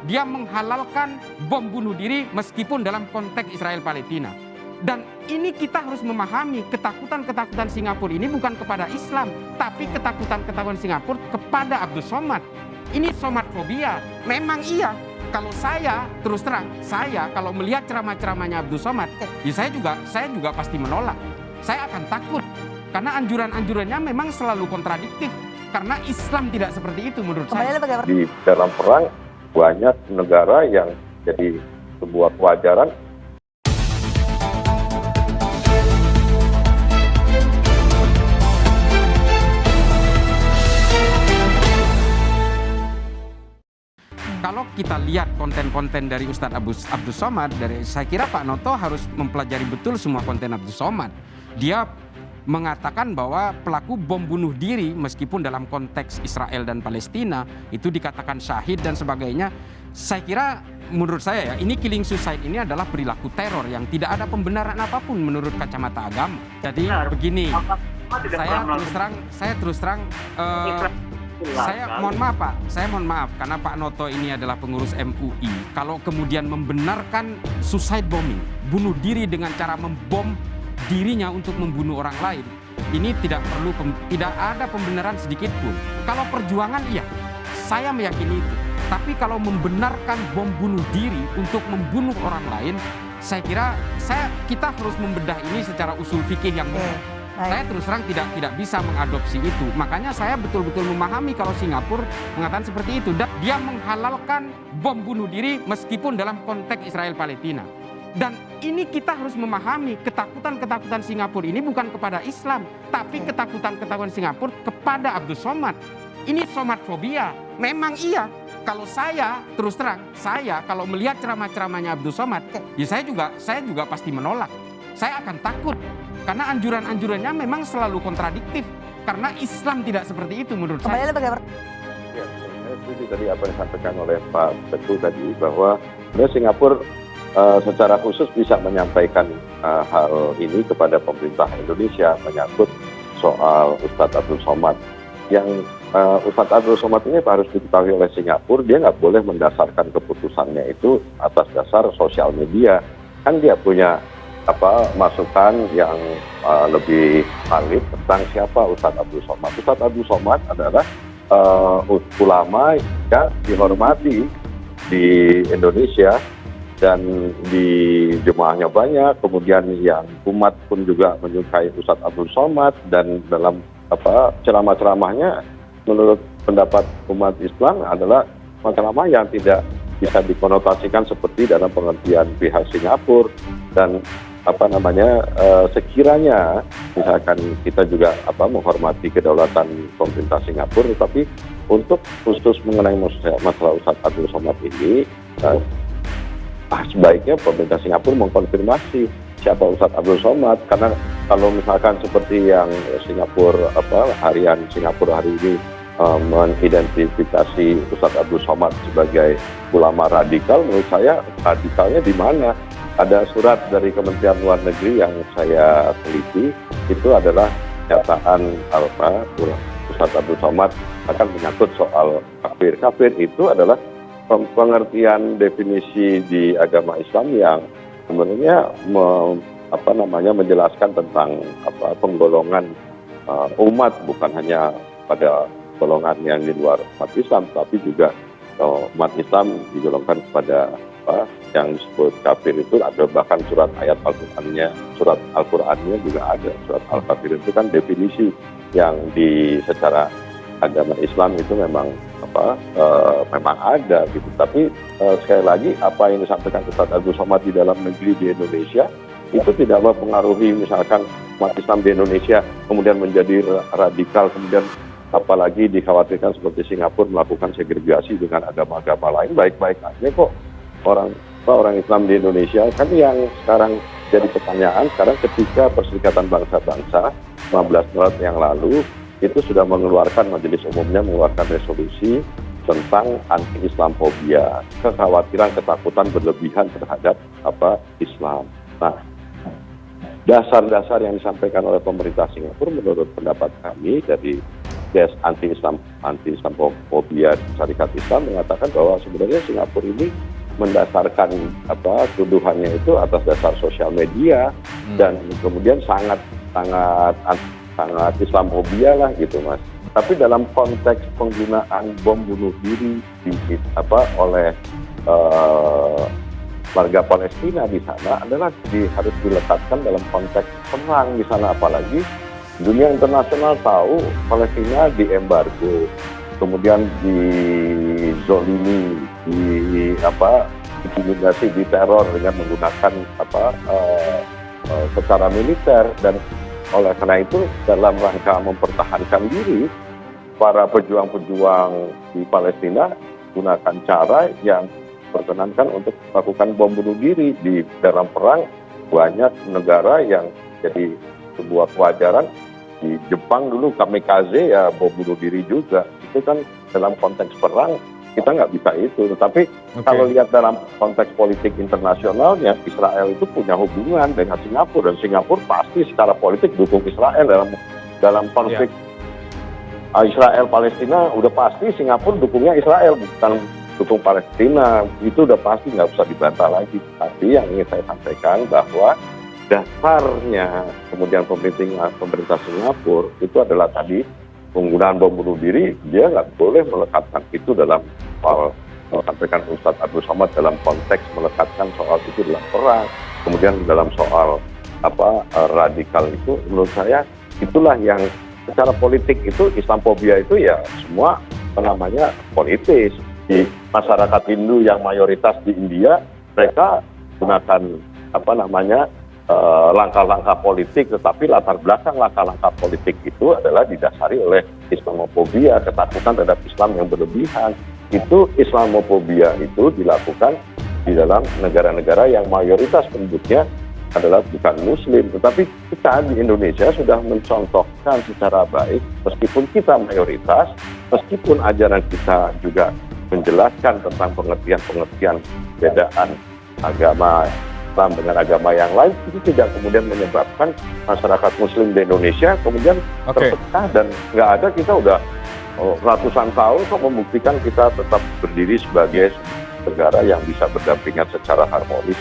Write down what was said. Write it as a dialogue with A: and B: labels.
A: dia menghalalkan bom bunuh diri meskipun dalam konteks Israel-Palestina. Dan ini kita harus memahami ketakutan-ketakutan Singapura ini bukan kepada Islam, tapi ketakutan-ketakutan Singapura kepada Abdul Somad. Ini somatfobia. Memang iya, kalau saya terus terang, saya kalau melihat ceramah-ceramahnya Abdul Somad, ya saya juga pasti menolak. Saya akan takut karena anjuran-anjurannya memang selalu kontradiktif. Karena Islam tidak seperti itu menurut saya.
B: Di dalam perang banyak negara yang jadi sebuah kewajaran.
A: Kalau kita lihat konten-konten dari Ustadz Abdul Somad, saya kira Pak Noto harus mempelajari betul semua konten Abdul Somad. Dia mengatakan bahwa pelaku bom bunuh diri meskipun dalam konteks Israel dan Palestina itu dikatakan syahid dan sebagainya. Saya kira menurut saya ya, ini killing suicide ini adalah perilaku teror yang tidak ada pembenaran apapun menurut kacamata agama. Jadi begini, saya terus terang saya mohon maaf Pak, saya mohon maaf karena Pak Noto ini adalah pengurus MUI. Kalau kemudian membenarkan suicide bombing, bunuh diri dengan cara membom dirinya untuk membunuh orang lain, ini tidak ada pembenaran sedikit pun. Kalau perjuangan iya, saya meyakini itu. Tapi kalau membenarkan bom bunuh diri untuk membunuh orang lain, saya kira kita harus membedah ini secara usul fikih yang benar. Saya terus terang tidak bisa mengadopsi itu. Makanya saya betul-betul memahami kalau Singapura mengatakan seperti itu. Dan dia menghalalkan bom bunuh diri meskipun dalam konteks Israel-Palestina. Dan ini kita harus memahami ketakutan-ketakutan Singapura ini bukan kepada Islam, tapi ketakutan-ketakutan Singapura kepada Abdul Somad. Ini somatfobia. Memang iya, kalau saya terus terang, saya kalau melihat ceramah-ceramahnya Abdul Somad, ya saya juga pasti menolak. Saya akan takut karena anjuran-anjurannya memang selalu kontradiktif. Karena Islam tidak seperti itu menurut saya.
B: Ya, saya setuju tadi apa yang disampaikan oleh Pak Teguh tadi bahwa sebenarnya Singapura secara khusus bisa menyampaikan hal ini kepada pemerintah Indonesia menyangkut soal Ustadz Abdul Somad. Yang Ustadz Abdul Somad ini harus diketahui oleh Singapura, dia nggak boleh mendasarkan keputusannya itu atas dasar sosial media. Kan dia punya masukan yang lebih valid tentang siapa Ustadz Abdul Somad. Ustadz Abdul Somad adalah ulama yang dihormati di Indonesia dan di jemaahnya banyak. Kemudian yang umat pun juga menyukai Ustadz Abdul Somad dan dalam ceramah-ceramahnya menurut pendapat umat Islam adalah ceramah yang tidak bisa dikonotasikan seperti dalam pengertian pihak Singapura. Dan sekiranya misalkan kita juga menghormati kedaulatan pemerintah Singapura, tetapi untuk khusus mengenai masalah Ustadz Abdul Somad ini sebaiknya pemerintah Singapura mengkonfirmasi siapa Ustadz Abdul Somad, karena kalau misalkan seperti yang Singapura harian Singapura hari ini mengidentifikasi Ustadz Abdul Somad sebagai ulama radikal, menurut saya radikalnya di mana? Ada surat dari Kementerian Luar Negeri yang saya teliti, itu adalah pernyataan Ustadz Abdul Somad akan menyangkut soal kafir. Kafir itu adalah pengertian definisi di agama Islam yang sebenarnya menjelaskan tentang penggolongan umat, bukan hanya pada golongan yang di luar umat Islam, tapi juga umat Islam digolongkan kepada yang disebut kafir. Itu ada bahkan surat ayat Al-Qur'annya, surat Al-Qur'annya juga ada. Surat Al-Kafir itu kan definisi yang secara agama Islam itu memang memang ada gitu. Tapi sekali lagi apa yang disampaikan Ustadz Abdul Somad di dalam negeri di Indonesia itu tidak mempengaruhi misalkan umat Islam di Indonesia kemudian menjadi radikal, kemudian apalagi dikhawatirkan seperti Singapura melakukan segregasi dengan agama-agama lain. Baik-baik aja kok orang Islam di Indonesia. Kan yang sekarang jadi pertanyaan sekarang, ketika Perserikatan Bangsa-Bangsa 15 Maret yang lalu itu sudah mengeluarkan, majelis umumnya mengeluarkan resolusi tentang anti-Islamfobia, kekhawatiran, ketakutan berlebihan terhadap Islam. Nah, dasar-dasar yang disampaikan oleh pemerintah Singapura menurut pendapat kami dari Satgas anti Islamophobia Syarikat Islam mengatakan bahwa sebenarnya Singapura ini mendasarkan tuduhannya itu atas dasar sosial media dan kemudian sangat Islamophobia lah gitu Mas. Tapi dalam konteks penggunaan bom bunuh diri oleh warga Palestina di sana adalah harus diletakkan dalam konteks perang di sana, apalagi dunia internasional tahu Palestina diembargo, kemudian dizolimi, diintimidasi, diteror dengan menggunakan secara militer, dan oleh karena itu dalam rangka mempertahankan diri, para pejuang-pejuang di Palestina gunakan cara yang perkenankan untuk melakukan bom bunuh diri. Di dalam perang banyak negara yang jadi sebuah kewajaran. Di Jepang dulu kamikaze ya bom bunuh diri juga. Itu kan dalam konteks perang kita nggak bisa itu. Tetapi kalau lihat dalam konteks politik internasionalnya, Israel itu punya hubungan dengan Singapura, dan Singapura pasti secara politik dukung Israel dalam konflik Israel Palestina. Udah pasti Singapura dukungnya Israel, bukan dukung Palestina. Itu udah pasti, nggak usah dibantah lagi. Tapi yang ingin saya sampaikan bahwa dasarnya kemudian pemerintah Singapura itu adalah tadi penggunaan bom bunuh diri. Dia nggak boleh melekatkan itu dalam soal, sampaikan Ustadz Abdul Somad, dalam konteks melekatkan soal itu dalam perang. Kemudian dalam soal radikal itu, menurut saya itulah yang secara politik itu Islamophobia itu ya semua politis. Di masyarakat Hindu yang mayoritas di India, mereka gunakan langkah-langkah politik, tetapi latar belakang langkah-langkah politik itu adalah didasari oleh Islamophobia, ketakutan terhadap Islam yang berlebihan. Itu Islamophobia itu dilakukan di dalam negara-negara yang mayoritas penduduknya adalah bukan Muslim. Tetapi kita di Indonesia sudah mencontohkan secara baik, meskipun kita mayoritas, meskipun ajaran kita juga menjelaskan tentang pengertian bedaan agama Islam dengan agama yang lain, itu tidak kemudian menyebabkan masyarakat Muslim di Indonesia kemudian terpecah, dan nggak ada, kita udah ratusan tahun kok membuktikan kita tetap berdiri sebagai negara yang bisa berdampingan secara harmonis.